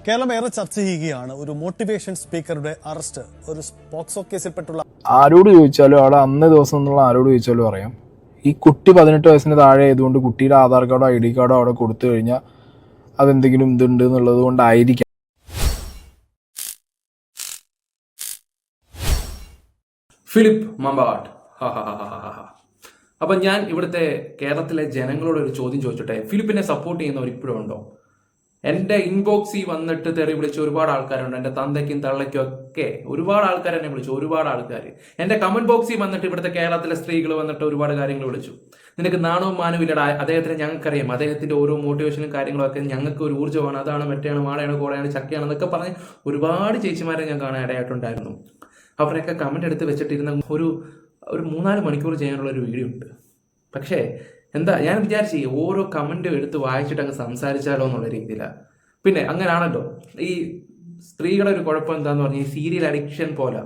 കേരളം ഏറെ ചർച്ച ചെയ്യുകയാണ് ഒരു മോട്ടിവേഷൻ സ്പീക്കറുടെ അറസ്റ്റ്. ഒരു പോക്സോ കേസിൽപ്പെട്ടുള്ള ആരോട് ചോദിച്ചാലും അവിടെ അന്നേ ദിവസം എന്നുള്ള ആരോട് ചോദിച്ചാലും അറിയാം, ഈ കുട്ടി 18 വയസ്സിന് താഴെ ആയതുകൊണ്ട് കുട്ടിയുടെ ആധാർ കാർഡോ ID കാർഡോ അവിടെ കൊടുത്തു കഴിഞ്ഞാൽ അതെന്തെങ്കിലും ഇതുണ്ട് എന്നുള്ളത് കൊണ്ടായിരിക്കാം. ഫിലിപ്പ് മമ്പാട്ട്. അപ്പം ഞാൻ ഇവിടുത്തെ കേരളത്തിലെ ജനങ്ങളോട് ഒരു ചോദ്യം ചോദിച്ചോട്ടെ, ഫിലിപ്പിനെ സപ്പോർട്ട് ചെയ്യുന്നവർ ഇപ്പോഴും ഉണ്ടോ? എൻ്റെ ഇൻബോക്സിൽ വന്നിട്ട് തെറി വിളിച്ച ഒരുപാട് ആൾക്കാരുണ്ട്. എൻ്റെ തന്തയ്ക്കും തള്ളയ്ക്കും ഒക്കെ ഒരുപാട് ആൾക്കാർ എന്നെ വിളിച്ചു, ഒരുപാട് ആൾക്കാർ. എൻ്റെ കമന്റ് ബോക്സിൽ വന്നിട്ട് ഇവിടുത്തെ കേരളത്തിലെ സ്ത്രീകൾ വന്നിട്ട് ഒരുപാട് കാര്യങ്ങൾ വിളിച്ചു. നിനക്ക് നാണവും മാനവും ഇല്ലടാ. അദ്ദേഹത്തിന് ഞങ്ങൾക്കറിയാം, അദ്ദേഹത്തിന്റെ ഓരോ മോട്ടിവേഷനും കാര്യങ്ങളൊക്കെ ഞങ്ങൾക്ക് ഒരു ഊർജ്ജമാണ്, അതാണ് മറ്റേയാണ് മാടയാണ് കോടയാണ് ചക്കയാണെന്നൊക്കെ പറഞ്ഞ് ഒരുപാട് ചേച്ചിമാരെ ഞാൻ കാണാൻ ഇടയായിട്ടുണ്ടായിരുന്നു. അവരെയൊക്കെ കമന്റ് എടുത്ത് വെച്ചിട്ടിരുന്ന ഒരു 3-4 മണിക്കൂർ ചെയ്യാനുള്ള ഒരു വീഡിയോ ഉണ്ട്. പക്ഷേ എന്താ ഞാൻ വിചാരിച്ചു, ഓരോ കമന്റും എടുത്ത് വായിച്ചിട്ട് അങ്ങ് സംസാരിച്ചാലോ എന്നുള്ള രീതിയിലാണ്. പിന്നെ അങ്ങനെയാണല്ലോ ഈ സ്ത്രീകളുടെ ഒരു കുഴപ്പം എന്താന്ന് പറഞ്ഞാൽ, ഈ സീരിയൽ അഡിക്ഷൻ പോലെ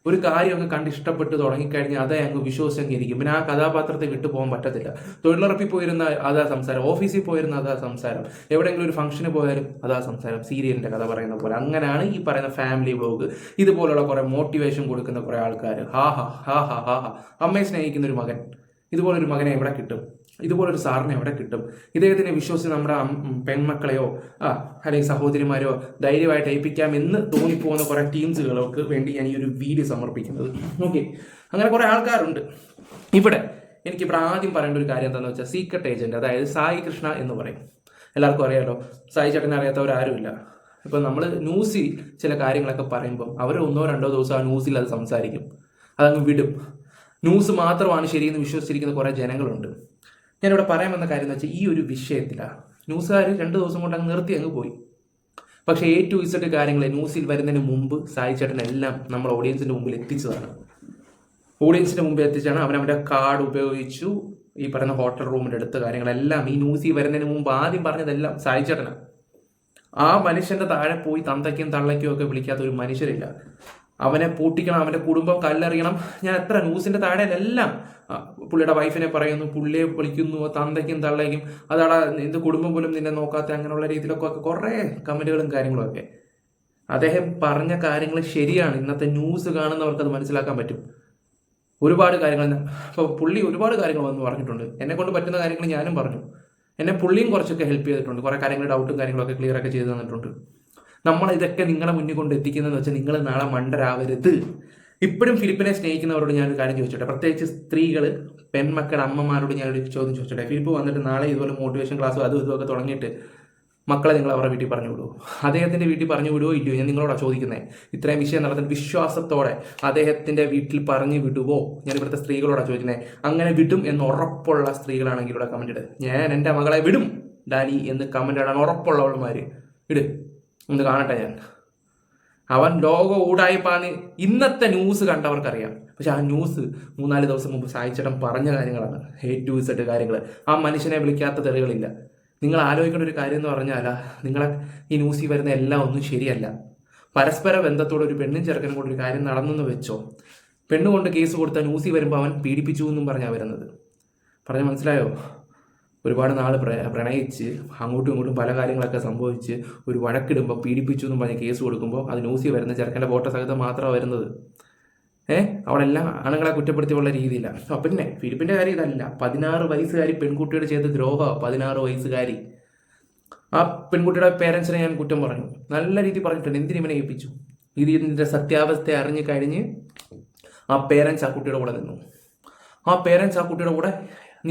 ഒരു കാര്യം അങ്ങ് കണ്ട് ഇഷ്ടപ്പെട്ട് തുടങ്ങിക്കഴിഞ്ഞാൽ അതേ അങ്ങ് വിശ്വസിച്ചിരിക്കും. പിന്നെ ആ കഥാപാത്രത്തെ വിട്ടു പോകാൻ പറ്റത്തില്ല. തൊഴിലുറപ്പിൽ പോയിരുന്ന അതാ സംസാരം, ഓഫീസിൽ പോയിരുന്ന അതാ സംസാരം, എവിടെയെങ്കിലും ഒരു ഫംഗ്ഷന് പോയാലും അതാ സംസാരം, സീരിയലിന്റെ കഥ പറയുന്ന പോലെ. അങ്ങനെയാണ് ഈ പറയുന്ന ഫാമിലി വ്ലോഗ്, ഇതുപോലുള്ള കുറെ മോട്ടിവേഷൻ കൊടുക്കുന്ന കുറെ ആൾക്കാർ. ഹാ ഹാ ഹാ ഹാ ഹാ ഹാ, അമ്മയെ സ്നേഹിക്കുന്ന ഒരു മകൻ, ഇതുപോലൊരു മകനെ എവിടെ കിട്ടും? ഇതുപോലൊരു സാറിനെ എവിടെ കിട്ടും? ഇദ്ദേഹത്തിനെ വിശ്വസിച്ച് നമ്മുടെ പെൺമക്കളെയോ അല്ലെങ്കിൽ സഹോദരിമാരോ ധൈര്യമായിട്ട് ഏൽപ്പിക്കാം എന്ന് തോന്നിപ്പോകുന്ന കുറെ ടീംസുകൾക്ക് വേണ്ടി ഞാൻ ഈ ഒരു വീഡിയോ സമർപ്പിക്കുന്നത്. ഓക്കെ, അങ്ങനെ കുറെ ആൾക്കാരുണ്ട് ഇവിടെ. എനിക്കിവിടെ ആദ്യം പറയേണ്ട ഒരു കാര്യം എന്താണെന്ന് വെച്ചാൽ, സീക്രട്ട് ഏജന്റ്, അതായത് സായി കൃഷ്ണ എന്ന് പറയും. എല്ലാവർക്കും അറിയാലോ, സായി ചേട്ടനെ അറിയാത്തവരാരുമില്ല. ഇപ്പം നമ്മൾ ന്യൂസിൽ ചില കാര്യങ്ങളൊക്കെ പറയുമ്പം അവർ 1-2 ദിവസം ആ ന്യൂസിൽ അത് സംസാരിക്കും, അതങ്ങ് വിടും. ന്യൂസ് മാത്രമാണ് ശരിയെന്ന് വിശ്വസിച്ചിരിക്കുന്ന കുറേ ജനങ്ങളുണ്ട്. ഞാനിവിടെ പറയാൻ വന്ന കാര്യം എന്ന് വെച്ചാൽ, ഈ ഒരു വിഷയത്തിലാണ് ന്യൂസുകാർ 2 ദിവസം കൊണ്ട് അങ്ങ് നിർത്തി അങ്ങ് പോയി. പക്ഷേ A to Z കാര്യങ്ങൾ ന്യൂസിൽ വരുന്നതിന് മുമ്പ് സായി ചേട്ടനെല്ലാം നമ്മൾ ഓഡിയൻസിൻ്റെ മുമ്പിൽ എത്തിച്ചതാണ്. ഓഡിയൻസിൻ്റെ മുമ്പിൽ എത്തിച്ചാണ്. അവനവൻ്റെ കാർഡ് ഉപയോഗിച്ചു ഈ പറയുന്ന ഹോട്ടൽ റൂമിൻ്റെ അടുത്ത കാര്യങ്ങളെല്ലാം ഈ ന്യൂസിൽ വരുന്നതിന് മുമ്പ് ആദ്യം പറഞ്ഞതെല്ലാം സായി ചേട്ടനാണ്. ആ മനുഷ്യൻ്റെ താഴെ പോയി തന്തയ്ക്കും തള്ളയ്ക്കും ഒക്കെ വിളിക്കാത്ത ഒരു മനുഷ്യരില്ല. അവനെ പൂട്ടിക്കണം, അവൻ്റെ കുടുംബം കല്ലെറിയണം. ഞാൻ എത്ര ന്യൂസിൻ്റെ താഴെയെല്ലാം പുള്ളിയുടെ വൈഫിനെ പറയുന്നു, പുള്ളിയെ വിളിക്കുന്നു, തന്തയ്ക്കും തള്ളയ്ക്കും, അതാടാ എന്ത് കുടുംബം പോലും നിന്നെ നോക്കാത്ത, അങ്ങനെയുള്ള രീതിയിലൊക്കെ കുറേ കമൻറ്റുകളും കാര്യങ്ങളും ഒക്കെ. അദ്ദേഹം പറഞ്ഞ കാര്യങ്ങൾ ശരിയാണ്. ഇന്നത്തെ ന്യൂസ് കാണുന്നവർക്ക് അത് മനസ്സിലാക്കാൻ പറ്റും. ഒരുപാട് കാര്യങ്ങൾ ഇപ്പോൾ പുള്ളി ഒരുപാട് കാര്യങ്ങൾ വന്ന് പറഞ്ഞിട്ടുണ്ട്. എന്നെ കൊണ്ട് പറ്റുന്ന കാര്യങ്ങൾ ഞാനും പറഞ്ഞു. എന്നെ പുള്ളിയും കുറച്ചൊക്കെ ഹെൽപ്പ് ചെയ്തിട്ടുണ്ട്. കുറേ കാര്യങ്ങൾ ഡൗട്ടും കാര്യങ്ങളൊക്കെ ക്ലിയർ ഒക്കെ ചെയ്ത് തന്നിട്ടുണ്ട്. നമ്മൾ ഇതൊക്കെ നിങ്ങളെ മുന്നിൽ കൊണ്ട് എത്തിക്കുന്നതെന്ന് വെച്ചാൽ, നിങ്ങൾ നാളെ മണ്ടരാവരുത്. ഇപ്പോഴും ഫിലിപ്പിനെ സ്നേഹിക്കുന്നവരോട് ഞാനൊരു കാര്യം ചോദിച്ചോട്ടെ, പ്രത്യേകിച്ച് സ്ത്രീകൾ, പെൺമക്കളുടെ അമ്മമാരോട് ഞാനൊരു ചോദ്യം ചോദിച്ചോട്ടെ. ഫിലിപ്പ് വന്നിട്ട് നാളെ ഇതുപോലെ മോട്ടിവേഷൻ ക്ലാസ്സും അതും ഇതുമൊക്കെ തുടങ്ങിയിട്ട് മക്കളെ നിങ്ങൾ അവരുടെ വീട്ടിൽ പറഞ്ഞു വിടുമോ? അദ്ദേഹത്തിൻ്റെ വീട്ടിൽ പറഞ്ഞു വിടുവോ ഇല്ലയോ? ഞാൻ നിങ്ങളോടാണ് ചോദിക്കുന്നത്. ഇത്രയും വിഷയം നടത്തുന്ന വിശ്വാസത്തോടെ അദ്ദേഹത്തിൻ്റെ വീട്ടിൽ പറഞ്ഞു വിടുവോ? ഞാൻ ഇവിടുത്തെ സ്ത്രീകളോടാണ് ചോദിക്കുന്നത്. അങ്ങനെ വിടും എന്ന് ഉറപ്പുള്ള സ്ത്രീകളാണെങ്കിൽ ഇവിടെ കമന്റ് ഇട്. ഞാൻ എൻ്റെ മകളെ വിടും ഡാഡി എന്ന് കമന്റ് ഇടാൻ ഉറപ്പുള്ളവന്മാർ ഇട്, ഒന്ന് കാണട്ടെ ഞാൻ. അവൻ ലോകം ഊടായിപ്പാന്ന് ഇന്നത്തെ ന്യൂസ് കണ്ടവർക്കറിയാം. പക്ഷെ ആ ന്യൂസ് 3-4 ദിവസം മുമ്പ് സായിച്ചേട്ടൻ പറഞ്ഞ കാര്യങ്ങളാണ്. A to Z കാര്യങ്ങൾ. ആ മനുഷ്യനെ വിളിക്കാത്ത തെറികളില്ല. നിങ്ങൾ ആലോചിക്കേണ്ട ഒരു കാര്യം എന്ന് പറഞ്ഞാൽ, നിങ്ങളെ ഈ ന്യൂസിൽ വരുന്ന എല്ലാം ഒന്നും ശരിയല്ല. പരസ്പര ബന്ധത്തോടെ ഒരു പെണ്ണും ചെറുക്കനും കൊണ്ട് ഒരു കാര്യം നടന്നെന്ന് വെച്ചോ, പെണ്ണുകൊണ്ട് കേസ് കൊടുത്ത ന്യൂസിൽ വരുമ്പോൾ അവൻ പീഡിപ്പിച്ചു എന്നും പറഞ്ഞാൽ വരുന്നത്. പറഞ്ഞ് മനസ്സിലായോ? ഒരുപാട് നാൾ പ്രണയിച്ച് അങ്ങോട്ടും ഇങ്ങോട്ടും പല കാര്യങ്ങളൊക്കെ സംഭവിച്ച് ഒരു വഴക്കിടുമ്പോൾ പീഡിപ്പിച്ചു എന്നും പറഞ്ഞ് കേസ് കൊടുക്കുമ്പോൾ അത് ന്യൂസിൽ വരുന്ന ചെറുക്കൻ്റെ ഫോട്ടോ സഹിതം മാത്രമാണ് വരുന്നത്. അവിടെ എല്ലാം ആണുങ്ങളെ കുറ്റപ്പെടുത്തിയുള്ള രീതിയില്ല. പിന്നെ ഫിലിപ്പിൻ്റെ കാര്യം ഇതല്ല. 16 വയസ്സുകാരി പെൺകുട്ടിയുടെ ചെയ്ത ദ്രോഹമാണ്. 16 വയസ്സുകാരി. ആ പെൺകുട്ടിയുടെ പേരൻസിനെ ഞാൻ കുറ്റം പറഞ്ഞു, നല്ല രീതിയിൽ പറഞ്ഞിട്ടുണ്ട്. എന്തിനിവനെ ഏൽപ്പിച്ചു? ഇതിൻ്റെ സത്യാവസ്ഥ അറിഞ്ഞു കഴിഞ്ഞ് ആ പേരൻസ് ആ കുട്ടിയുടെ കൂടെ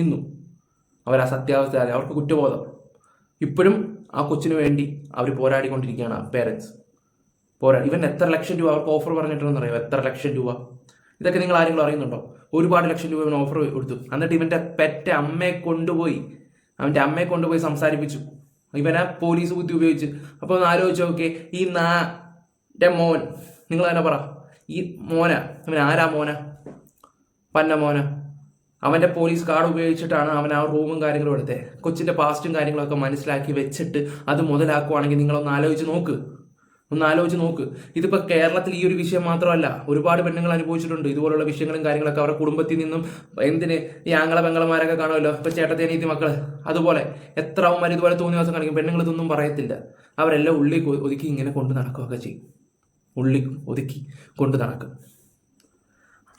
നിന്നു. അവർ ആ സത്യാവസ്ഥ, അവർക്ക് കുറ്റബോധം. ഇപ്പോഴും ആ കൊച്ചിന് വേണ്ടി അവർ പോരാടിക്കൊണ്ടിരിക്കുകയാണ് ആ പേരൻസ്. ഇവൻ എത്ര ലക്ഷം രൂപ അവർക്ക് ഓഫർ പറഞ്ഞിട്ടുണ്ടെന്ന് അറിയാം? എത്ര ലക്ഷം രൂപ? ഇതൊക്കെ നിങ്ങൾ ആരെങ്കിലും അറിയുന്നുണ്ടോ? ഒരുപാട് ലക്ഷം രൂപ ഇവൻ ഓഫർ കൊടുത്തു. എന്നിട്ട് ഇവൻ്റെ അവൻ്റെ അമ്മയെ കൊണ്ടുപോയി സംസാരിപ്പിച്ചു. ഇവനെ പോലീസ് ബുദ്ധി ഉപയോഗിച്ച്. അപ്പോൾ ഒന്ന് ആലോചിച്ച് നോക്കേ, ഈ മോൻ, നിങ്ങൾ തന്നെ പറ, ഈ ഇവൻ ആരാ പന്ന മോന? അവൻ്റെ പോലീസ് കാർഡ് ഉപയോഗിച്ചിട്ടാണ് അവൻ ആ റൂമും കാര്യങ്ങളും എടുത്തത്. കൊച്ചിൻ്റെ പാസ്റ്റും കാര്യങ്ങളൊക്കെ മനസ്സിലാക്കി വെച്ചിട്ട് അത് മുതലാക്കുവാണെങ്കിൽ നിങ്ങളൊന്ന് ആലോചിച്ച് നോക്ക്. ഒന്ന് ആലോചിച്ച് നോക്ക്. ഇതിപ്പോ കേരളത്തിൽ ഈ ഒരു വിഷയം മാത്രമല്ല, ഒരുപാട് പെണ്ണുങ്ങൾ അനുഭവിച്ചിട്ടുണ്ട് ഇതുപോലുള്ള വിഷയങ്ങളും കാര്യങ്ങളൊക്കെ. അവരുടെ കുടുംബത്തിൽ നിന്നും എന്തിന് ഈ ആങ്ങളെ പെങ്ങളമാരൊക്കെ കാണുമല്ലോ, ഇപ്പൊ ചേട്ടത്തി അനിയത്തി മക്കള്, അതുപോലെ എത്ര അവന്മാർ ഇതുപോലെ തോന്നിയ ദിവസം കാണിക്കും. പെണ്ണുങ്ങൾ ഇതൊന്നും പറയത്തില്ല, അവരെല്ലാം ഉള്ളി ഒതുക്കി ഇങ്ങനെ കൊണ്ട് നടക്കുകയൊക്കെ ചെയ്യും. ഉള്ളി ഒതുക്കി കൊണ്ട് നടക്കും.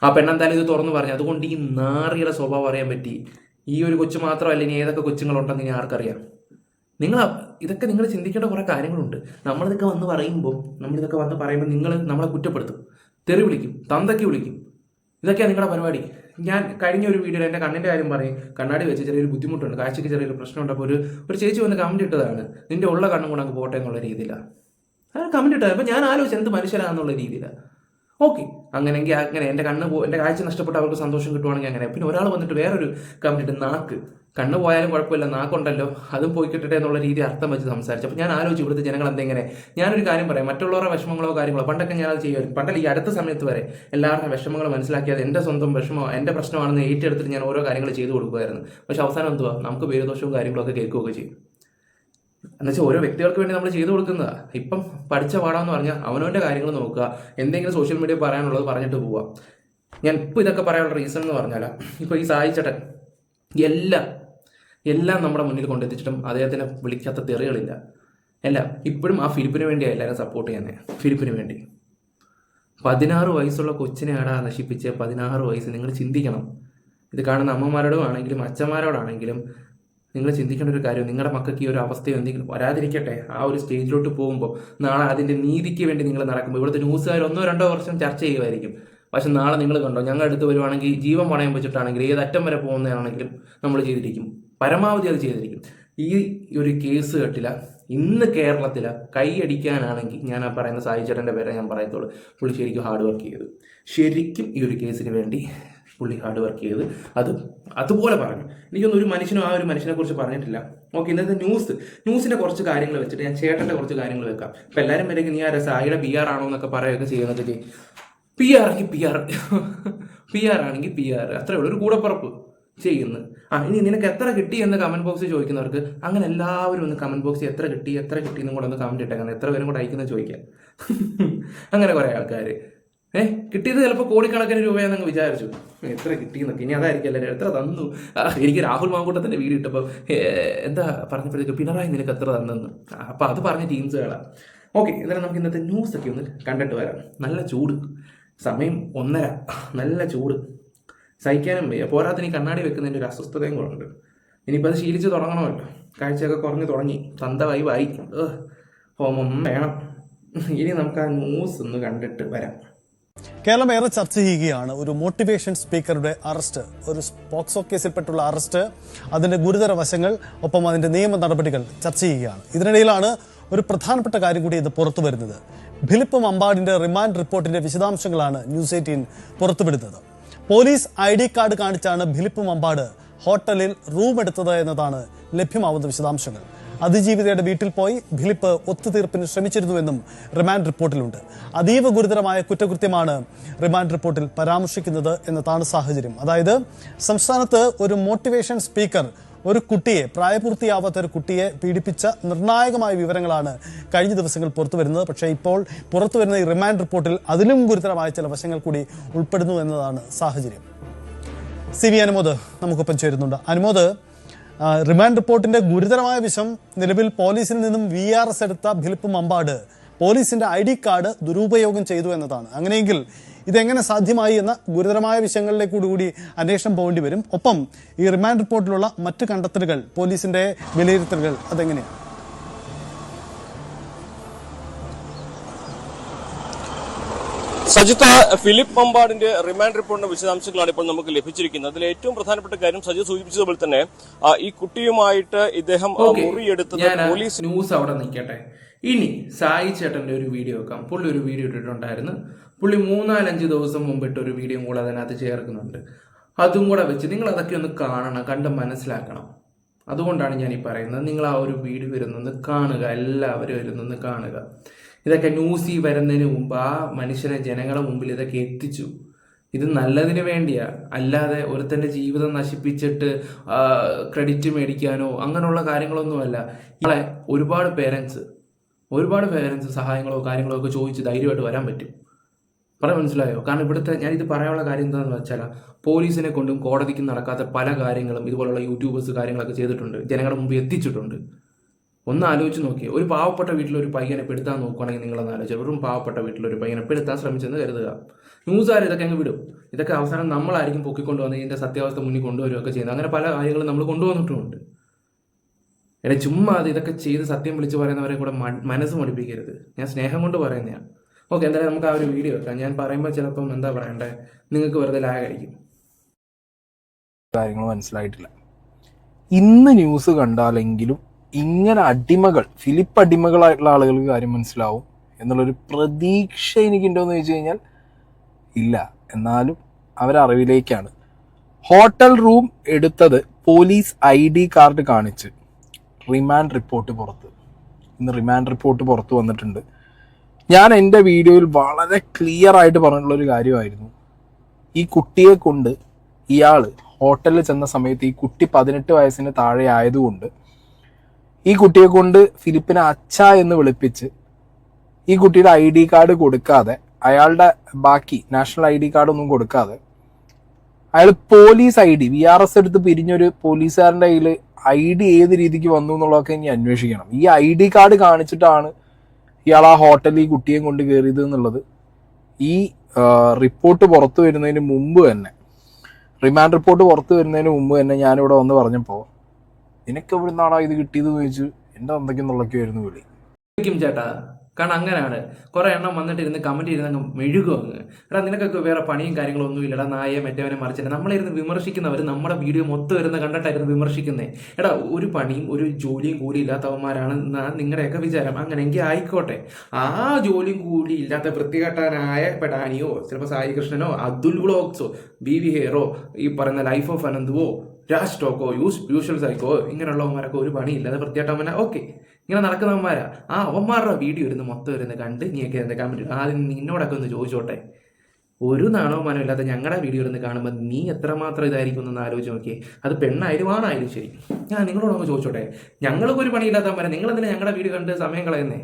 ആ പെണ്ണെന്തായാലും ഇത് തുറന്നു പറഞ്ഞു. അതുകൊണ്ട് ഈ നാറിയുടെ സ്വഭാവം അറിയാൻ പറ്റി. ഈ ഒരു കൊച്ചു മാത്രമല്ല, ഇനി ഏതൊക്കെ കൊച്ചുങ്ങളുണ്ടെന്ന് ഇനി ആർക്കറിയാം. ഇതൊക്കെ നിങ്ങൾ ചിന്തിക്കേണ്ട കുറേ കാര്യങ്ങളുണ്ട്. നമ്മളിതൊക്കെ വന്ന് പറയുമ്പോൾ നിങ്ങൾ നമ്മളെ കുറ്റപ്പെടുത്തും, തെറി വിളിക്കും, തന്തയ്ക്ക് വിളിക്കും. ഇതൊക്കെയാണ് നിങ്ങളുടെ പരിപാടി. ഞാൻ കഴിഞ്ഞ ഒരു വീഡിയോയിൽ എൻ്റെ കണ്ണിൻ്റെ കാര്യം പറയും, കണ്ണാടി വെച്ച് ചെറിയൊരു ബുദ്ധിമുട്ടുണ്ട്, കാഴ്ചയ്ക്ക് ചെറിയൊരു പ്രശ്നമുണ്ട്. അപ്പോൾ ഒരു ചേച്ചി വന്ന് കമൻറ്റ് ഇട്ടതാണ്, നിന്റെ ഉള്ള കണ്ണും കൂടെ അങ്ങ് പോട്ടെ എന്നുള്ള രീതിയിലാണ് കമൻറ്റ് ഇട്ടത്. അപ്പോൾ ഞാൻ ആലോചിച്ച് എന്ത് മനുഷ്യരാണെന്നുള്ള രീതിയിലാണ്. ഓക്കെ, അങ്ങനെയെങ്കിൽ അങ്ങനെ എൻ്റെ എൻ്റെ കാഴ്ച നഷ്ടപ്പെട്ട് അവർക്ക് സന്തോഷം കിട്ടുവാണെങ്കിൽ അങ്ങനെ. പിന്നെ ഒരാൾ വന്നിട്ട് വേറൊരു കമൻറ്റ് ഇട്ട്, നാക്ക് കണ്ണ് പോയാലും കുഴപ്പമില്ല, നാക്കുണ്ടല്ലോ അതും പോയി കിട്ടട്ടെ എന്നുള്ള രീതി അർത്ഥം വെച്ച് സംസാരിച്ചു. അപ്പോൾ ഞാൻ ആലോചിച്ചു ഇവിടുത്തെ ജനങ്ങൾ എന്തെങ്ങനെ. ഞാനൊരു കാര്യം പറയാം, മറ്റുള്ളവരുടെ വിഷമങ്ങളോ കാര്യങ്ങളോ പണ്ടൊക്കെ ഞാനത് ചെയ്യുമായിരുന്നു. പണ്ടല്ല, ഈ അടുത്ത സമയത്ത് വരെ എല്ലാവരുടെയും വിഷമങ്ങൾ മനസ്സിലാക്കിയത് എൻ്റെ സ്വന്തം വിഷമോ എൻ്റെ പ്രശ്നമാണെന്ന് ഏറ്റെടുത്തിട്ട് ഞാൻ ഓരോ കാര്യങ്ങൾ ചെയ്തു കൊടുക്കുമായിരുന്നു. പക്ഷെ അവസാനം എന്തുവാ, നമുക്ക് പേരുദോഷവും കാര്യങ്ങളൊക്കെ കേൾക്കുകയൊക്കെ ചെയ്യും. എന്നുവെച്ചാൽ ഓരോ വ്യക്തികൾക്ക് വേണ്ടി നമ്മൾ ചെയ്തു കൊടുക്കുന്നതാ. ഇപ്പം പഠിച്ച പാടാന്ന് പറഞ്ഞാൽ അവനവൻ്റെ കാര്യങ്ങൾ നോക്കുക, എന്തെങ്കിലും സോഷ്യൽ മീഡിയ പറയാനുള്ളത് പറഞ്ഞിട്ട് പോവുക. ഞാൻ ഇപ്പോൾ ഇതൊക്കെ പറയാനുള്ള റീസൺ എന്ന് പറഞ്ഞാൽ, ഇപ്പോൾ ഈ സായി ചേട്ടൻ എല്ലാം നമ്മുടെ മുന്നിൽ കൊണ്ടെത്തിച്ചിട്ടും അദ്ദേഹത്തിനെ വിളിക്കാത്ത തെറികളില്ല. എല്ലാം ഇപ്പോഴും ആ ഫിലിപ്പിന് വേണ്ടിയാണ് എല്ലാവരും സപ്പോർട്ട് ചെയ്യുന്നത്. ഫിലിപ്പിന് വേണ്ടി 16 വയസ്സുള്ള കൊച്ചിനെ നശിപ്പിച്ച് 16 വയസ്സ്. നിങ്ങൾ ചിന്തിക്കണം. ഇത് കാണുന്ന അമ്മമാരോടും ആണെങ്കിലും അച്ഛന്മാരോടാണെങ്കിലും നിങ്ങൾ ചിന്തിക്കേണ്ട ഒരു കാര്യം, നിങ്ങളുടെ മക്കൾക്ക് ഈ ഒരു അവസ്ഥയോ എന്തെങ്കിലും വരാതിരിക്കട്ടെ. ആ ഒരു സ്റ്റേജിലോട്ട് പോകുമ്പോൾ നാളെ അതിൻ്റെ നീതിക്ക് വേണ്ടി നിങ്ങൾ നടക്കുമ്പോൾ ഇവിടുത്തെ ന്യൂസുകാർ 1-2 വർഷം ചർച്ച ചെയ്യുമായിരിക്കും. പക്ഷെ നാളെ നിങ്ങൾ കണ്ടോ, ഞങ്ങളുടെ അടുത്ത് വരുവാണെങ്കിൽ ജീവൻ പണയം വെച്ചിട്ടാണെങ്കിൽ ഏതറ്റം വരെ പോകുന്നതാണെങ്കിലും നമ്മൾ ചെയ്തിരിക്കും, പരമാവധി അത് ചെയ്തിരിക്കും. ഈ ഒരു കേസ് കെട്ടില്ല ഇന്ന് കേരളത്തിൽ കൈയടിക്കാനാണെങ്കിൽ ഞാൻ ആ പറയുന്ന സായി ചേട്ടൻ്റെ പേരെ ഞാൻ പറയത്തുള്ളൂ. പുള്ളി ശരിക്കും ഹാർഡ് വർക്ക് ചെയ്തു. ശരിക്കും ഈ ഒരു കേസിന് വേണ്ടി പുള്ളി ഹാർഡ് വർക്ക് ചെയ്ത് അതുപോലെ പറഞ്ഞു. എനിക്കൊന്നും ഒരു മനുഷ്യനും ആ ഒരു മനുഷ്യനെ കുറിച്ച് പറഞ്ഞിട്ടില്ല. ഓക്കെ, ഇന്നത്തെ ന്യൂസിൻ്റെ കുറച്ച് കാര്യങ്ങൾ വെച്ചിട്ട് ഞാൻ ചേട്ടൻ്റെ കുറച്ച് കാര്യങ്ങൾ വെക്കാം. ഇപ്പം എല്ലാവരും വരെയും നീ ആ സായിയുടെ PR ആണോ എന്നൊക്കെ പറയുകയൊക്കെ ചെയ്യുന്നതൊക്കെ. PR ആണെങ്കിൽ PR അത്രേ ഉള്ളൂ, ഒരു കൂടപ്പുറപ്പ് ചെയ്യുന്നു. ഇനി നിനക്ക് എത്ര കിട്ടി എന്ന് കമന്റ് ബോക്സിൽ ചോദിക്കുന്നവർക്ക് അങ്ങനെ എല്ലാവരും ഒന്ന് കമന്റ് ബോക്സിൽ എത്ര കിട്ടി എന്നും കൂടെ ഒന്ന് കമന്റ് ഇട്ടേക്കുന്നത്, എത്ര പേരും കൂടെ അയക്കുന്നത് ചോദിക്കാം. അങ്ങനെ കുറേ ആൾക്കാർ കിട്ടിയത് ചിലപ്പോൾ കോടിക്കണക്കിന് രൂപയാണെന്ന് വിചാരിച്ചു, എത്ര കിട്ടിയെന്നൊക്കെ. ഇനി അതായിരിക്കും എല്ലാവരും എത്ര തന്നു. എനിക്ക് രാഹുൽ മാങ്കൂട്ടത്തിൻ്റെ വീഡിയോ ഇട്ടപ്പോൾ എന്താ പറഞ്ഞപ്പോഴത്തേക്ക് പിണറായി നിനക്ക് എത്ര തന്നെന്ന്. അപ്പോൾ അത് പറഞ്ഞ ടീംസുകളാണ്. ഓക്കെ, എന്നാലും നമുക്ക് ഇന്നത്തെ ന്യൂസൊക്കെ ഒന്ന് കണ്ടിട്ട് വരാം. നല്ല ചൂട്, സമയം 1:30, നല്ല ചൂട്, സഹിക്കാനും വയ്യ. പോരാത്തിന് ഈ കണ്ണാടി വെക്കുന്നതിൻ്റെ ഒരു അസ്വസ്ഥതയും കൂടെ ഉണ്ട്. ഇനിയിപ്പോൾ അത് ശീലിച്ച് തുടങ്ങണമല്ലോ. കാഴ്ചയൊക്കെ കുറഞ്ഞു തുടങ്ങി, തന്തവായി ഹോമം വേണം. ഇനി നമുക്ക് ആ ന്യൂസ് ഒന്ന് കണ്ടിട്ട് വരാം. കേരളം ഏറെ ചർച്ച ചെയ്യുകയാണ് ഒരു മോട്ടിവേഷൻ സ്പീക്കറുടെ അറസ്റ്റ്, ഒരു പോക്സോ കേസിൽപ്പെട്ടുള്ള അറസ്റ്റ്, അതിന്റെ ഗുരുതര വശങ്ങൾ, ഒപ്പം അതിന്റെ നിയമ നടപടികൾ ചർച്ച ചെയ്യുകയാണ്. ഇതിനിടയിലാണ് ഒരു പ്രധാനപ്പെട്ട കാര്യം കൂടി ഇത് പുറത്തു വരുന്നത്. ഫിലിപ്പ് മമ്പാടിന്റെ റിമാൻഡ് റിപ്പോർട്ടിന്റെ വിശദാംശങ്ങളാണ് ന്യൂസ് 18 പുറത്തുവിടുന്നത്. പോലീസ് ID കാർഡ് കാണിച്ചാണ് ഫിലിപ്പ് മമ്പാട് ഹോട്ടലിൽ റൂം എടുത്തത് എന്നതാണ് ലഭ്യമാവുന്ന വിശദാംശങ്ങൾ. അതിജീവിതയുടെ വീട്ടിൽ പോയി ഫിലിപ്പ് ഒത്തുതീർപ്പിന് ശ്രമിച്ചിരുന്നുവെന്നും റിമാൻഡ് റിപ്പോർട്ടിലുണ്ട്. അതീവ ഗുരുതരമായ കുറ്റകൃത്യമാണ് റിമാൻഡ് റിപ്പോർട്ടിൽ പരാമർശിക്കുന്നത് എന്നതാണ് സാഹചര്യം. അതായത് സംസ്ഥാനത്ത് ഒരു മോട്ടിവേഷൻ സ്പീക്കർ ഒരു കുട്ടിയെ, പ്രായപൂർത്തിയാവാത്ത ഒരു കുട്ടിയെ പീഡിപ്പിച്ച നിർണായകമായ വിവരങ്ങളാണ് കഴിഞ്ഞ ദിവസങ്ങൾ പുറത്തു വരുന്നത്. പക്ഷേ ഇപ്പോൾ പുറത്തു വരുന്ന ഈ റിമാൻഡ് റിപ്പോർട്ടിൽ അതിലും ഗുരുതരമായ ചില വശങ്ങൾ കൂടി ഉൾപ്പെടുന്നു എന്നതാണ് സാഹചര്യം. CV അനുമോദ് നമുക്കൊപ്പം ചേരുന്നുണ്ട്. അനുമോദ്, റിമാൻഡ് റിപ്പോർട്ടിന്റെ ഗുരുതരമായ വിഷയം, നിലവിൽ പോലീസിൽ നിന്നും VRS എടുത്ത ഫിലിപ്പ് മമ്പാട് പോലീസിന്റെ ID കാർഡ് ദുരുപയോഗം ചെയ്തു എന്നതാണ്. അങ്ങനെയെങ്കിൽ ഇതെങ്ങനെ സാധ്യമായി എന്ന ഗുരുതരമായ വിഷയങ്ങളിലേക്ക് കൂടി അന്വേഷണം പോകേണ്ടി വരും. ഒപ്പം ഈ റിമാൻഡ് റിപ്പോർട്ടിലുള്ള മറ്റ് കണ്ടെത്തലുകൾ, പോലീസിന്റെ വിലയിരുത്തലുകൾ അതെങ്ങനെയാണ്? സജിത്ത്, ഫിലിപ്പ് മമ്പാടിന്റെ റിമാൻഡ് റിപ്പോർട്ടിന്റെ വിശദാംശങ്ങളാണ് ഇപ്പോൾ നമുക്ക് ലഭിച്ചിരിക്കുന്നത്. അതിൽ ഏറ്റവും പ്രധാനപ്പെട്ട കാര്യം സജി സൂചിപ്പിച്ചതുപോലെ തന്നെ ഈ കുട്ടിയുമായിട്ട് ഇദ്ദേഹം മുറിയെടുത്തത് പോലീസ്. ന്യൂസ് അവിടെ നിൽക്കട്ടെ. ഇനി സായി ചേട്ടന്റെ ഒരു വീഡിയോ വെക്കാം. പുള്ളി ഒരു വീഡിയോ ഇട്ടിട്ടുണ്ടായിരുന്നു. പുള്ളി 3-4 ദിവസം മുമ്പിട്ട് ഒരു വീഡിയോ കൂടെ അതിനകത്ത് ചേർക്കുന്നുണ്ട്. അതും കൂടെ വെച്ച് നിങ്ങൾ അതൊക്കെ ഒന്ന് കാണണം, കണ്ട് മനസ്സിലാക്കണം. അതുകൊണ്ടാണ് ഞാൻ ഈ പറയുന്നത്, നിങ്ങൾ ആ ഒരു വീഡിയോ വരുന്നൊന്ന് കാണുക, എല്ലാവരും വരുന്നൊന്ന് കാണുക. ഇതൊക്കെ ന്യൂസിൽ വരുന്നതിന് മുമ്പ് ആ മനുഷ്യനെ ജനങ്ങളുടെ മുമ്പിൽ ഇതൊക്കെ എത്തിച്ചു. ഇത് നല്ലതിന് വേണ്ടിയാ, അല്ലാതെ ഒരുത്തൻ്റെ ജീവിതം നശിപ്പിച്ചിട്ട് ക്രെഡിറ്റ് മേടിക്കാനോ അങ്ങനെയുള്ള കാര്യങ്ങളൊന്നുമല്ല. ഇയാളെ ഒരുപാട് പേരൻസ് ഒരുപാട് പേരൻസ് സഹായങ്ങളോ കാര്യങ്ങളോ ഒക്കെ ചോദിച്ച് ധൈര്യമായിട്ട് വരാൻ പറ്റും. പറയാൻ മനസ്സിലായോ? കാരണം ഇവിടുത്തെ ഞാനിത് പറയാനുള്ള കാര്യം എന്താണെന്ന് വെച്ചാൽ പോലീസിനെ കൊണ്ടും കോടതിക്കും നടക്കാത്ത പല കാര്യങ്ങളും ഇതുപോലുള്ള യൂട്യൂബേഴ്സ് കാര്യങ്ങളൊക്കെ ചെയ്തിട്ടുണ്ട്, ജനങ്ങളുടെ മുമ്പ് എത്തിച്ചിട്ടുണ്ട്. ഒന്ന് ആലോചിച്ച് നോക്കിയേ, ഒരു പാവപ്പെട്ട വീട്ടിലൊരു പയ്യനെ പെടുത്താൻ നോക്കുകയാണെങ്കിൽ നിങ്ങളൊന്ന് ആലോചിച്ചാൽ, വെറും പാവപ്പെട്ട വീട്ടിലൊരു പയ്യനെ പെടുത്താൻ ശ്രമിച്ചെന്ന് കരുതുക. ന്യൂസുകാർ ഇതൊക്കെ അങ്ങ് വിടും. ഇതൊക്കെ അവസാനം നമ്മളായിരിക്കും പൊക്കിക്കൊണ്ടുവന്ന് ഇതിൻ്റെ സത്യാവസ്ഥ മുന്നിൽ കൊണ്ടുവരികയൊക്കെ ചെയ്യുന്നത്. അങ്ങനെ പല കാര്യങ്ങളും നമ്മൾ കൊണ്ടുവന്നിട്ടുമുണ്ട്. എന്നെ ചുമ്മാ ഇതൊക്കെ ചെയ്ത് സത്യം വിളിച്ച് പറയുന്നവരെ കൂടെ മനസ്സ് മടിപ്പിക്കരുത്. ഞാൻ സ്നേഹം കൊണ്ട് പറയുന്നതാണ്. ഓക്കെ, എന്തായാലും നമുക്ക് ആ ഒരു വീഡിയോ വെക്കാം. ഞാൻ പറയുമ്പോൾ ചിലപ്പം എന്താ പറയണ്ടേ, നിങ്ങൾക്ക് വെറുതെ ലാഗായിരിക്കും. കാര്യങ്ങൾ മനസ്സിലായിട്ടില്ല. ഇന്ന് ന്യൂസ് കണ്ടാലെങ്കിലും ഇങ്ങനെ അടിമകൾ, ഫിലിപ്പ് അടിമകളായിട്ടുള്ള ആളുകൾക്ക് കാര്യം മനസ്സിലാവും എന്നുള്ളൊരു പ്രതീക്ഷ എനിക്കുണ്ടോയെന്ന് ചോദിച്ചു കഴിഞ്ഞാൽ ഇല്ല. എന്നാലും അവരറിവിലേക്കാണ്. ഹോട്ടൽ റൂം എടുത്തത് പോലീസ് ID കാർഡ് കാണിച്ച് റിമാൻഡ് റിപ്പോർട്ട് പുറത്ത്. ഇന്ന് റിമാൻഡ് റിപ്പോർട്ട് പുറത്ത് വന്നിട്ടുണ്ട്. ഞാൻ എൻ്റെ വീഡിയോയിൽ വളരെ ക്ലിയർ ആയിട്ട് പറഞ്ഞിട്ടുള്ളൊരു കാര്യമായിരുന്നു, ഈ കുട്ടിയെ കൊണ്ട് ഇയാൾ ഹോട്ടലിൽ ചെന്ന സമയത്ത് ഈ കുട്ടി 18 വയസ്സിന് താഴെ ആയതുകൊണ്ട് ഈ കുട്ടിയെ കൊണ്ട് ഫിലിപ്പിനെ അച്ഛ എന്ന് വിളിപ്പിച്ച് ഈ കുട്ടിയുടെ ID കാർഡ് കൊടുക്കാതെ, അയാളുടെ ബാക്കി നാഷണൽ ID കാർഡൊന്നും കൊടുക്കാതെ, അയാൾ പോലീസ് ID VRS എടുത്ത് പിരിഞ്ഞൊരു പോലീസുകാരൻ്റെ കയ്യിൽ ID ഏത് രീതിക്ക് വന്നു എന്നുള്ളതൊക്കെ ഇനി അന്വേഷിക്കണം. ഈ ID കാർഡ് കാണിച്ചിട്ടാണ് ഇയാൾ ആ ഹോട്ടലിൽ ഈ കുട്ടിയെ കൊണ്ട് കയറിയത് എന്നുള്ളത് ഈ റിപ്പോർട്ട് പുറത്തു വരുന്നതിന് മുമ്പ് തന്നെ, റിമാൻഡ് റിപ്പോർട്ട് പുറത്തു വരുന്നതിന് മുമ്പ് തന്നെ ഞാനിവിടെ വന്ന് പറഞ്ഞപ്പോൾ നിനക്ക് എവിടെ നിന്നാണോ ഇത് കിട്ടിയതെന്ന് ചോദിച്ചു എൻ്റെ എന്തൊക്കെയെന്നുള്ളൊക്കെ ആയിരുന്നു വിളി. ചേട്ടാ, കാരണം അങ്ങനെയാണ്. കുറെ എണ്ണം വന്നിട്ട് ഇരുന്ന് കമന്റ് ഇരുന്ന് അങ്ങ് മെഴുകും അങ്ങ്. എടാ നിനക്കൊക്കെ വേറെ പണിയും കാര്യങ്ങളും ഒന്നും ഇല്ലടാ, നായെ മറ്റവനെ മറിച്ചിട്ട് നമ്മളിരുന്ന് വിമർശിക്കുന്നവർ നമ്മുടെ വീഡിയോ മൊത്തം ഇരുന്ന് കണ്ടിട്ടായിരുന്നു വിമർശിക്കുന്നത്. എടാ ഒരു പണിയും ഒരു ജോലിയും കൂലി ഇല്ലാത്തവന്മാരാണ് നിങ്ങളുടെയൊക്കെ വിചാരം. അങ്ങനെയെങ്കിൽ ആയിക്കോട്ടെ. ആ ജോലിയും കൂലി ഇല്ലാത്ത വൃത്തികെട്ടാനായ പെടാനിയോ ചിലപ്പോൾ സായി കൃഷ്ണനോ അബ്ദുൽ വ്ളോഗ്സോ BV ഹെയറോ ഈ പറയുന്ന ലൈഫ് ഓഫ് അനന്തുവോ രാജ് ടോക്കോ യൂഷ്വൽ സൈക്കോ ഇങ്ങനെയുള്ളവന്മാരൊക്കെ ഒരു പണിയില്ലാതെ വൃത്തികെട്ടവന്മാരാ. ഓക്കെ, ഇങ്ങനെ നടക്കുന്നവന്മാരാ. ആ അവന്മാരുടെ വീഡിയോ ഇരുന്ന് മൊത്തം ഇരുന്ന് കണ്ട് നീയൊക്കെ എന്താ കമന്റ് ആദ്യം നിന്നോടൊക്കെ ഒന്ന് ചോദിച്ചോട്ടെ, ഒരു നാണവും മാനവും ഇല്ലാത്ത ഞങ്ങളുടെ വീഡിയോ ഇരുന്ന് കാണുമ്പോൾ നീ എത്രമാത്രം ഇതായിരിക്കും എന്നൊന്ന് ആലോചിച്ച് നോക്കിയേ. അത് പെണ്ണായാലും ആണായാലും ശരി. ഞാൻ നിങ്ങളോടൊന്ന് ചോദിച്ചോട്ടെ, ഞങ്ങൾക്ക് ഒരു പണിയില്ലാത്തവന്മാരെ നിങ്ങളെന്തിനാ ഞങ്ങളുടെ വീഡിയോ കണ്ട് സമയം കളയുന്നേ?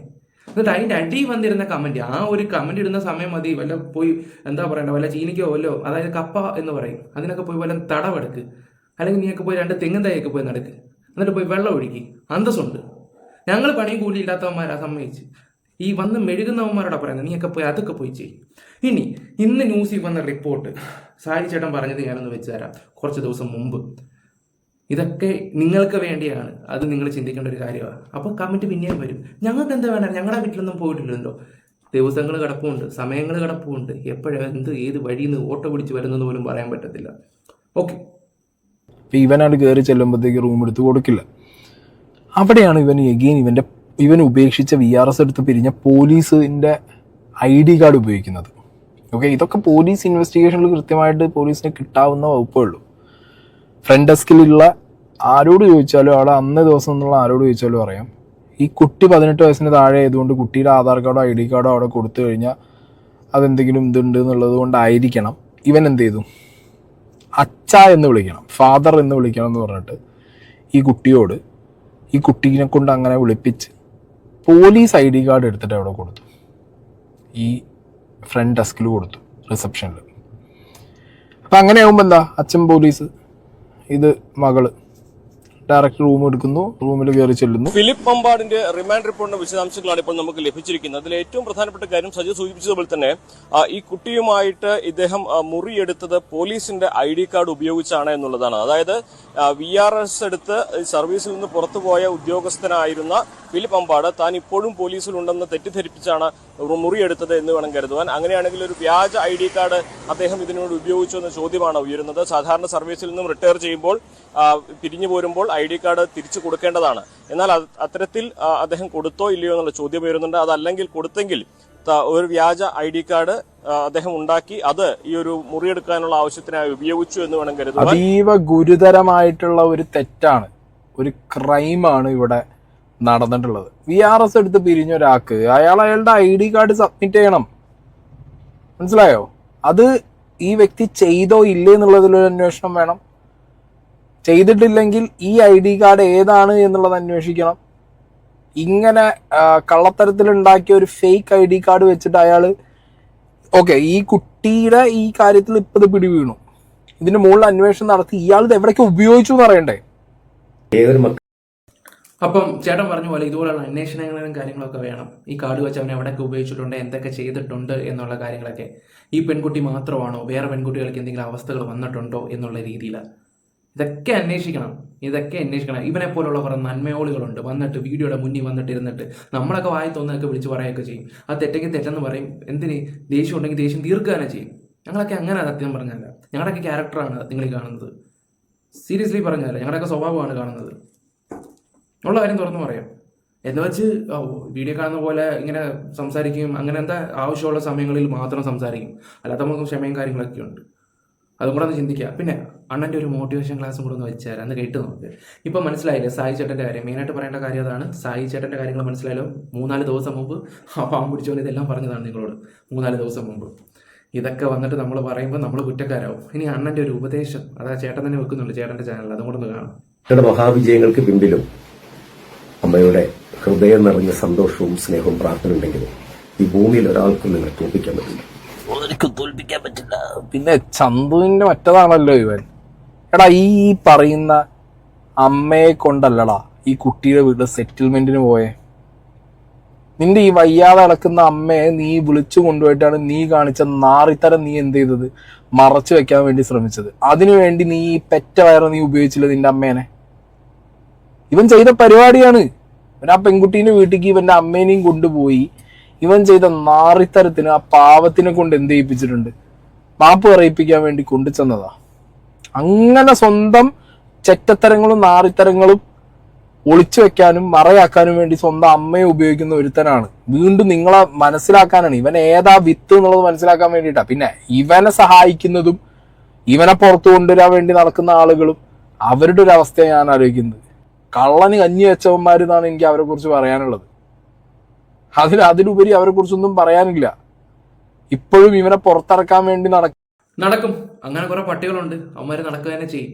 എന്നിട്ട് അതിൻ്റെ അടി വന്നിരുന്ന കമന്റ്, ആ ഒരു കമന്റ് ഇടുന്ന സമയം മതി വല്ല പോയി എന്താ പറയണ്ട, വല്ല ചീനിക്കോ വല്ലോ, അതായത് കപ്പ എന്ന് പറയും, അതിനൊക്കെ പോയി വല്ല തടവെടുക്ക്, അല്ലെങ്കിൽ നീയൊക്കെ പോയി 2 തെങ്ങും തൈയൊക്കെ പോയി നടക്ക്, എന്നിട്ട് പോയി വെള്ളം ഒഴുക്കി. അന്തസ്സുണ്ട്. ഞങ്ങൾ പണിയും കൂലി ഇല്ലാത്തവന്മാരാ സമ്മതിച്ച്. ഈ വന്ന് മെഴുകുന്നവന്മാരോടാ പറയുന്നത് നീയൊക്കെ പോയി അതൊക്കെ പോയി ചെയ്യും. ഇന്ന് ന്യൂസിൽ വന്ന റിപ്പോർട്ട് സാരി ചേട്ടൻ പറഞ്ഞത് ഞാനൊന്ന് വെച്ച് തരാം. കുറച്ച് ദിവസം മുമ്പ് ഇതൊക്കെ നിങ്ങൾക്ക് വേണ്ടിയാണ്, അത് നിങ്ങൾ ചിന്തിക്കേണ്ട ഒരു കാര്യമാണ്. അപ്പോൾ കമന്റ് പിന്നെയും വരും, ഞങ്ങൾക്ക് എന്താ വേണം, ഞങ്ങളുടെ വീട്ടിലൊന്നും പോയിട്ടില്ലല്ലോ. ദിവസങ്ങൾ കിടപ്പുണ്ട്, സമയങ്ങൾ കിടപ്പുണ്ട്, എപ്പോഴും ഏത് വഴിയിൽ നിന്ന് ഓട്ടോ പിടിച്ച് വരുന്നത് പോലും പറയാൻ പറ്റത്തില്ല. ഓക്കെ, ഇവനാണ് കയറി ചെല്ലുമ്പോഴത്തേക്ക് റൂം എടുത്ത് കൊടുക്കില്ല. അവിടെയാണ് ഇവൻ ഉപേക്ഷിച്ച VRS എടുത്ത് പിരിഞ്ഞ പോലീസിൻ്റെ ID കാർഡ് ഉപയോഗിക്കുന്നത്. ഓക്കെ, ഇതൊക്കെ പോലീസ് ഇൻവെസ്റ്റിഗേഷനിൽ കൃത്യമായിട്ട് പോലീസിന് കിട്ടാവുന്ന വകുപ്പേ ഉള്ളൂ. ഫ്രണ്ട് ഡെസ്കിലുള്ള ആരോട് ചോദിച്ചാലും, അവിടെ അന്നേ ദിവസം എന്നുള്ള ആരോട് ചോദിച്ചാലും അറിയാം, ഈ കുട്ടി 18 വയസ്സിന് താഴെ ആയതുകൊണ്ട് കുട്ടിയുടെ ആധാർ കാർഡോ ID കാർഡോ അവിടെ കൊടുത്തു കഴിഞ്ഞാൽ അതെന്തെങ്കിലും ഇതുണ്ട് എന്നുള്ളത് കൊണ്ടായിരിക്കണം ഇവൻ എന്ത് ചെയ്തു, അച്ഛ എന്ന് വിളിക്കണം, ഫാദർ എന്ന് വിളിക്കണം എന്ന് പറഞ്ഞിട്ട് ഈ കുട്ടീനെ കൊണ്ട് അങ്ങനെ വിളിപ്പിച്ച് പോലീസ് ID കാർഡ് എടുത്തിട്ട് അവിടെ കൊടുത്തു. ഈ ഫ്രണ്ട് ഡെസ്കിൽ കൊടുത്തു, റിസപ്ഷനിൽ. അപ്പം അങ്ങനെ ആകുമ്പോൾ എന്താ, അച്ഛൻ പോലീസ്, ഇത് മകള്, ഡയറക്റ്റ് റൂം എടുക്കുന്നു, റൂമിൽ കയറി ചെല്ലുന്നു. ഫിലിപ്പ് പമ്പാടിന്റെ റിമാൻഡ് റിപ്പോർട്ടിന്റെ വിശദാംശങ്ങളാണ് ഇപ്പോൾ നമുക്ക് ലഭിച്ചിരിക്കുന്നത്. അതിൽ ഏറ്റവും പ്രധാനപ്പെട്ട കാര്യം സജി സൂചിപ്പിച്ചതുപോലെ തന്നെ ഈ കുട്ടിയുമായിട്ട് ഇദ്ദേഹം മുറിയെടുത്തത് പോലീസിന്റെ ID കാർഡ് ഉപയോഗിച്ചാണ് എന്നുള്ളതാണ്. അതായത് VRS എടുത്ത് സർവീസിൽ നിന്ന് പുറത്തുപോയ ഉദ്യോഗസ്ഥനായിരുന്ന ഫിലിപ്പ് പമ്പാട് താൻ ഇപ്പോഴും പോലീസിലുണ്ടെന്ന് തെറ്റിദ്ധരിപ്പിച്ചാണ് മുറിയെടുത്തത് എന്ന് വേണം കരുതുവാൻ. അങ്ങനെയാണെങ്കിൽ ഒരു വ്യാജ ID കാർഡ് അദ്ദേഹം ഇതിനോട് ഉപയോഗിച്ചു എന്ന ചോദ്യമാണ് ഉയരുന്നത്. സാധാരണ സർവീസിൽ നിന്നും റിട്ടയർ ചെയ്യുമ്പോൾ പിരിഞ്ഞു പോരുമ്പോൾ ID കാർഡ് തിരിച്ചു കൊടുക്കേണ്ടതാണ്. എന്നാൽ അത്തരത്തിൽ അദ്ദേഹം കൊടുത്തോ ഇല്ലയോ എന്നുള്ള ചോദ്യം ഉയരുന്നുണ്ട്. അതല്ലെങ്കിൽ കൊടുത്തെങ്കിൽ ഒരു വ്യാജ ID കാർഡ് അദ്ദേഹം ഉണ്ടാക്കി അത് ഈ ഒരു മുറിയെടുക്കാനുള്ള ആവശ്യത്തിനായി ഉപയോഗിച്ചു എന്ന് വേണം കരുതുവാൻ. അതീവ ഗുരുതരമായിട്ടുള്ള ഒരു തെറ്റാണ്, ഒരു ക്രൈമാണ് ഇവിടെ നടന്നിട്ടുള്ളത്. VRS എടുത്ത് പിരിഞ്ഞ ഒരാൾക്ക് അയാളുടെ ID കാർഡ് സബ്മിറ്റ് ചെയ്യണം. മനസ്സിലായോ? അത് ഈ വ്യക്തി ചെയ്തോ ഇല്ലേ എന്നുള്ളതിലൊരു അന്വേഷണം വേണം. ചെയ്തിട്ടില്ലെങ്കിൽ ഈ ID കാർഡ് ഏതാണ് എന്നുള്ളത് അന്വേഷിക്കണം. ഇങ്ങനെ കള്ളത്തരത്തിലുണ്ടാക്കിയ ഒരു ഫേക്ക് ID കാർഡ് വെച്ചിട്ട് അയാള് ഓക്കെ ഈ കുട്ടിയുടെ ഈ കാര്യത്തിൽ ഇപ്പൊ ഇത് പിടി വീണു, ഇതിന്റെ മുകളിൽ അന്വേഷണം നടത്തി ഇയാൾ ഇത് എവിടേക്ക് ഉപയോഗിച്ചു എന്ന് അറിയണ്ടേ? അപ്പം ചേട്ടൻ പറഞ്ഞ പോലെ ഇതുപോലുള്ള അന്വേഷണങ്ങളും കാര്യങ്ങളൊക്കെ വേണം. ഈ കാർഡ് വെച്ച് അവൻ എവിടെയൊക്കെ ഉപയോഗിച്ചിട്ടുണ്ട്, എന്തൊക്കെ ചെയ്തിട്ടുണ്ട് എന്നുള്ള കാര്യങ്ങളൊക്കെ. ഈ പെൺകുട്ടി മാത്രമാണോ, വേറെ പെൺകുട്ടികൾക്ക് എന്തെങ്കിലും അവസ്ഥകൾ വന്നിട്ടുണ്ടോ എന്നുള്ള രീതിയിൽ ഇതൊക്കെ അന്വേഷിക്കണം. ഇവനെ പോലുള്ള കുറേ നന്മയോളുകളുണ്ട്, വന്നിട്ട് വീഡിയോയുടെ മുന്നിൽ വന്നിട്ട് ഇരുന്നിട്ട് നമ്മളൊക്കെ വായി തോന്നൊക്കെ വിളിച്ച് പറയുകയൊക്കെ ചെയ്യും. അത് തെറ്റെങ്കിൽ തെറ്റെന്ന് പറയും, എന്തിന് ദേഷ്യം ഉണ്ടെങ്കിൽ ദേഷ്യം തീർക്കുക തന്നെ ചെയ്യും. ഞങ്ങളൊക്കെ അങ്ങനെ സത്യം പറഞ്ഞല്ല, ഞങ്ങളുടെയൊക്കെ ക്യാരക്ടറാണ് നിങ്ങൾ കാണുന്നത്. സീരിയസ്ലി പറഞ്ഞല്ല, ഞങ്ങളുടെയൊക്കെ സ്വഭാവമാണ് കാണുന്നത്. ഉള്ള കാര്യം തുറന്നു പറയാം. എന്ന് വെച്ച് വീഡിയോ കാണുന്ന പോലെ ഇങ്ങനെ സംസാരിക്കും, അങ്ങനെ എന്താ ആവശ്യമുള്ള സമയങ്ങളിൽ മാത്രം സംസാരിക്കും, അല്ലാത്ത നമുക്ക് ക്ഷമയും കാര്യങ്ങളൊക്കെ ഉണ്ട്. അതും കൂടെ ഒന്ന് ചിന്തിക്കുക. പിന്നെ അണ്ണൻ്റെ ഒരു മോട്ടിവേഷൻ ക്ലാസ്സും കൂടെ ഒന്ന് വെച്ചാൽ അന്ന് കേട്ട് നോക്ക്. ഇപ്പം മനസ്സിലായില്ലേ സായി ചേട്ടൻ്റെ കാര്യം? മെയിനായിട്ട് പറയേണ്ട കാര്യം അതാണ്. സായി ചേട്ടൻ്റെ കാര്യങ്ങൾ മനസ്സിലായാലോ? 3-4 ദിവസം മുമ്പ് ആ പാവം പിടിച്ചോലെ ഇതെല്ലാം പറഞ്ഞതാണ് നിങ്ങളോട്. 3-4 ദിവസം മുമ്പ് ഇതൊക്കെ വന്നിട്ട് നമ്മൾ പറയുമ്പോൾ നമ്മൾ കുറ്റക്കാരാവും. ഇനി അണ്ണൻ്റെ ഒരു ഉപദേശം അതാ ചേട്ടൻ തന്നെ വെക്കുന്നുണ്ട് ചേട്ടൻ്റെ ചാനൽ, അതും കൂടെ ഒന്ന് കാണാം. മഹാവിജയങ്ങൾക്ക് പിന്നിലും അമ്മയുടെ ഹൃദയം നിറഞ്ഞ സന്തോഷവും സ്നേഹവും പ്രാർത്ഥന ഉണ്ടെങ്കിലും ഈ ഭൂമിയിൽ ഒരാൾക്കും നിങ്ങളെ തോൽപ്പിക്കാൻ പറ്റില്ല, ഒരിക്കലും തോൽപ്പിക്കാൻ പറ്റില്ല. പിന്നെ ചന്തുവിന്റെ മറ്റതാണല്ലോ ഇവൻ. എടാ ഈ പറയുന്ന അമ്മയെ കൊണ്ടല്ലടാ ഈ കുട്ടിയുടെ വീട്ടിൽ സെറ്റിൽമെന്റിന് പോയേ. നിന്റെ ഈ വയ്യാതെ നടക്കുന്ന അമ്മയെ നീ വിളിച്ചു കൊണ്ടുപോയിട്ടാണ് നീ കാണിച്ച നാറിത്തരം നീ എന്ത് ചെയ്തത്, മറച്ചു വെക്കാൻ വേണ്ടി ശ്രമിച്ചത്. അതിനുവേണ്ടി നീ ഈ പെറ്റ വയറ് നീ ഉപയോഗിച്ചില്ല നിന്റെ അമ്മേനെ. ഇവൻ ചെയ്ത പരിപാടിയാണ്. ഇവൻ ആ പെൺകുട്ടീന്റെ വീട്ടിലേക്ക് ഇവന്റെ അമ്മേനെയും കൊണ്ടുപോയി ഇവൻ ചെയ്ത നാറിത്തരത്തിന് ആ പാവത്തിനെ കൊണ്ട് എന്ത് ചെയ്യിപ്പിച്ചിട്ടുണ്ട്, മാപ്പ് പറയിപ്പിക്കാൻ വേണ്ടി കൊണ്ടുചെന്നതാ. അങ്ങനെ സ്വന്തം ചെറ്റത്തരങ്ങളും നാറിത്തരങ്ങളും ഒളിച്ചു വെക്കാനും മറയാക്കാനും വേണ്ടി സ്വന്തം അമ്മയെ ഉപയോഗിക്കുന്ന ഒരുത്തനാണ്. വീണ്ടും നിങ്ങളെ മനസ്സിലാക്കാനാണ്, ഇവൻ ഏതാ വിത്ത് എന്നുള്ളത് മനസ്സിലാക്കാൻ വേണ്ടിയിട്ടാ. പിന്നെ ഇവനെ സഹായിക്കുന്നതും ഇവനെ പുറത്തു കൊണ്ടുവരാൻ വേണ്ടി നടക്കുന്ന ആളുകളും അവരുടെ ഒരു അവസ്ഥയാണ് ഞാൻ ആലോചിക്കുന്നത്. കള്ളന് കഞ്ഞി വെച്ചവന്മാരെന്നാണ് എനിക്ക് അവരെ കുറിച്ച് പറയാനുള്ളത്. അതിലുപരി അവരെ കുറിച്ചൊന്നും പറയാനില്ല. ഇപ്പോഴും ഇവനെ പുറത്തിറക്കാൻ വേണ്ടി നടക്കും. അങ്ങനെ കുറെ പട്ടികളുണ്ട്, അവന്മാര് നടക്കുക തന്നെ ചെയ്യും.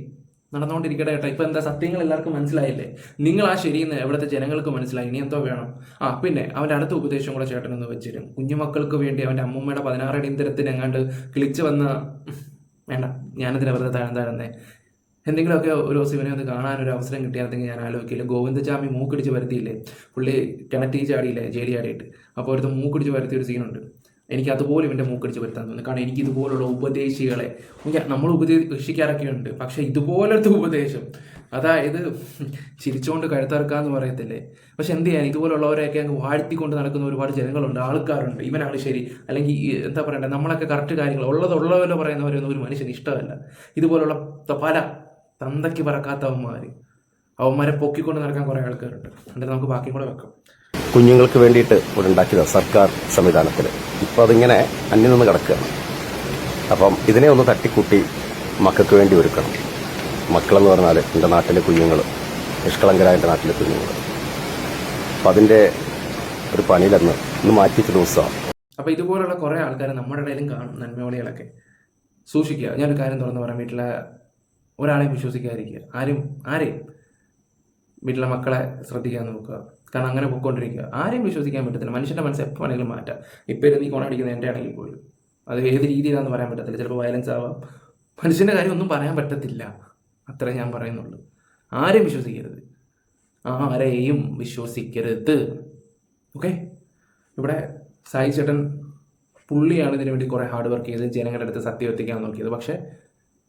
നടന്നുകൊണ്ടിരിക്കട്ടെ കേട്ടോ. ഇപ്പൊ എന്താ സത്യങ്ങൾ എല്ലാവർക്കും മനസ്സിലായില്ലേ? നിങ്ങൾ ആ ശരിയെന്ന് എവിടുത്തെ ജനങ്ങൾക്ക് മനസ്സിലായി. ഇനി എന്തോ വേണം? പിന്നെ അവന്റെ അടുത്ത ഉപദേശം കൂടെ ചേട്ടനൊന്ന് വെച്ചിരും. കുഞ്ഞുമക്കൾക്ക് വേണ്ടി അവന്റെ അമ്മൂമ്മയുടെ 16 അടി ഇന്തരത്തിന് എങ്ങാണ്ട് കിളിച്ച് വന്ന വേണ്ട, ഞാനതിന് വെറുതെ താഴ്ന്നേ. എന്തെങ്കിലുമൊക്കെ ഒരു ദിവസം ഇവനെ ഒന്ന് കാണാനൊരു അവസരം കിട്ടിയാണെങ്കിൽ ഞാൻ ആലോചിക്കില്ല. ഗോവിന്ദചാമി മൂക്കിടിച്ച് വരുത്തിയില്ലേ, പുള്ളി കിണറ്റി ചാടിയില്ലേ ജയിലി ചാടിയിട്ട്. അപ്പോൾ ഒരുത്ത് മൂക്കിടിച്ച് വരുത്തിയൊരു സീനുണ്ട്. എനിക്ക് അതുപോലെ ഇവൻ്റെ മൂക്കടിച്ച് വരുത്താൻ തോന്നുന്നു. കാരണം എനിക്ക് ഇതുപോലുള്ള ഉപദേശികളെ നമ്മൾ ഉപദേശിക്കാറൊക്കെ ഉണ്ട്, പക്ഷെ ഇതുപോലത്തെ ഉപദേശം, അതായത് ചിരിച്ചുകൊണ്ട് കഴുത്തറക്കാന്ന് പറയത്തില്ലേ, പക്ഷെ എന്ത് ചെയ്യാൻ, ഇതുപോലുള്ളവരെയൊക്കെ അങ്ങ് വാഴ്ത്തിക്കൊണ്ട് നടക്കുന്ന ഒരുപാട് ജനങ്ങളുണ്ട്, ആൾക്കാരുണ്ട്. ഇവനാണ് ശരി, അല്ലെങ്കിൽ എന്താ പറയണ്ടേ, നമ്മളൊക്കെ കറക്റ്റ് കാര്യങ്ങൾ ഉള്ളതുള്ളവല്ലോ പറയുന്നവരൊന്നും ഒരു മനുഷ്യന് ഇഷ്ടമല്ല. ഇതുപോലുള്ള പല തന്തയ്ക്ക് അവന്മാരെ പൊക്കിക്കൊണ്ട് നടക്കാൻ കുറേ ആൾക്കാരുണ്ട്. എന്നിട്ട് നമുക്ക് ബാക്കി കൂടെ വെക്കാം. കുഞ്ഞുങ്ങൾക്ക് വേണ്ടിയിട്ട് ഇവിടെ ഉണ്ടാക്കിയത് സർക്കാർ സംവിധാനത്തിൽ ഇപ്പോൾ അതിങ്ങനെ അന്യം നിന്ന് കിടക്കുകയാണ്. അപ്പം ഇതിനെ ഒന്ന് തട്ടിക്കൂട്ടി മക്കൾക്ക് വേണ്ടി ഒരുക്കണം. മക്കളെന്ന് പറഞ്ഞാൽ എൻ്റെ നാട്ടിലെ കുഞ്ഞുങ്ങൾ, നിഷ്കളങ്കരായ എൻ്റെ നാട്ടിലെ കുഞ്ഞുങ്ങൾ. അപ്പം അതിൻ്റെ ഒരു പണിയിലെന്ന് ഇന്ന് മാറ്റിച്ച ദിവസമാണ്. അപ്പോൾ ഇതുപോലുള്ള കുറേ ആൾക്കാർ നമ്മുടെ ഇടയിലും കാണും, നന്മയോളികളൊക്കെ. സൂക്ഷിക്കുക. ഞാനൊരു കാര്യം തുറന്ന് പറയാം, വീട്ടിലെ ഒരാളെയും വിശ്വസിക്കാതിരിക്കുക. ആരെയും വീട്ടിലെ മക്കളെ ശ്രദ്ധിക്കാൻ നോക്കുക. കാരണം അങ്ങനെ പൊയ്ക്കൊണ്ടിരിക്കുക. ആരെയും വിശ്വസിക്കാൻ പറ്റത്തില്ല. മനുഷ്യൻ്റെ മനസ്സ് എപ്പോൾ വേണമെങ്കിലും മാറ്റാം. ഇപ്പോൾ നീ കോണടിക്കുന്നത് എൻ്റെ ആണെങ്കിൽ പോലും അത് ഏത് രീതിയിലാണെന്ന് പറയാൻ പറ്റത്തില്ല. ചിലപ്പോൾ വയലൻസ് ആവാം. മനുഷ്യൻ്റെ കാര്യം ഒന്നും പറയാൻ പറ്റത്തില്ല. അത്രേ ഞാൻ പറയുന്നുള്ളൂ. ആരെയും വിശ്വസിക്കരുത്, ആരെയും വിശ്വസിക്കരുത്. ഓക്കെ. ഇവിടെ സായി ചേട്ടൻ പുള്ളിയാണ് ഇതിനു വേണ്ടി കുറേ ഹാർഡ് വർക്ക് ചെയ്ത് ജനങ്ങളുടെ അടുത്ത് സത്യം എത്തിക്കാൻ നോക്കിയത്. പക്ഷേ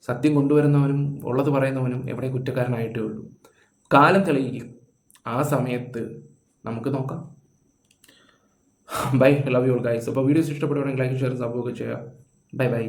സത്യം കൊണ്ടുവരുന്നവനും ഉള്ളത് പറയുന്നവനും എവിടെ കുറ്റക്കാരനായിട്ടേ ഉള്ളൂ. കാലം തെളിയിക്കും. ആ സമയത്ത് നമുക്ക് നോക്കാം. Bye. Love you all guys. അപ്പോൾ വീഡിയോസ് ഇഷ്ടപ്പെടുവാണെങ്കിൽ ലൈക്ക്, ഷെയർ, സബ്സ്ക്രൈബ് ചെയ്യുക. ബൈ.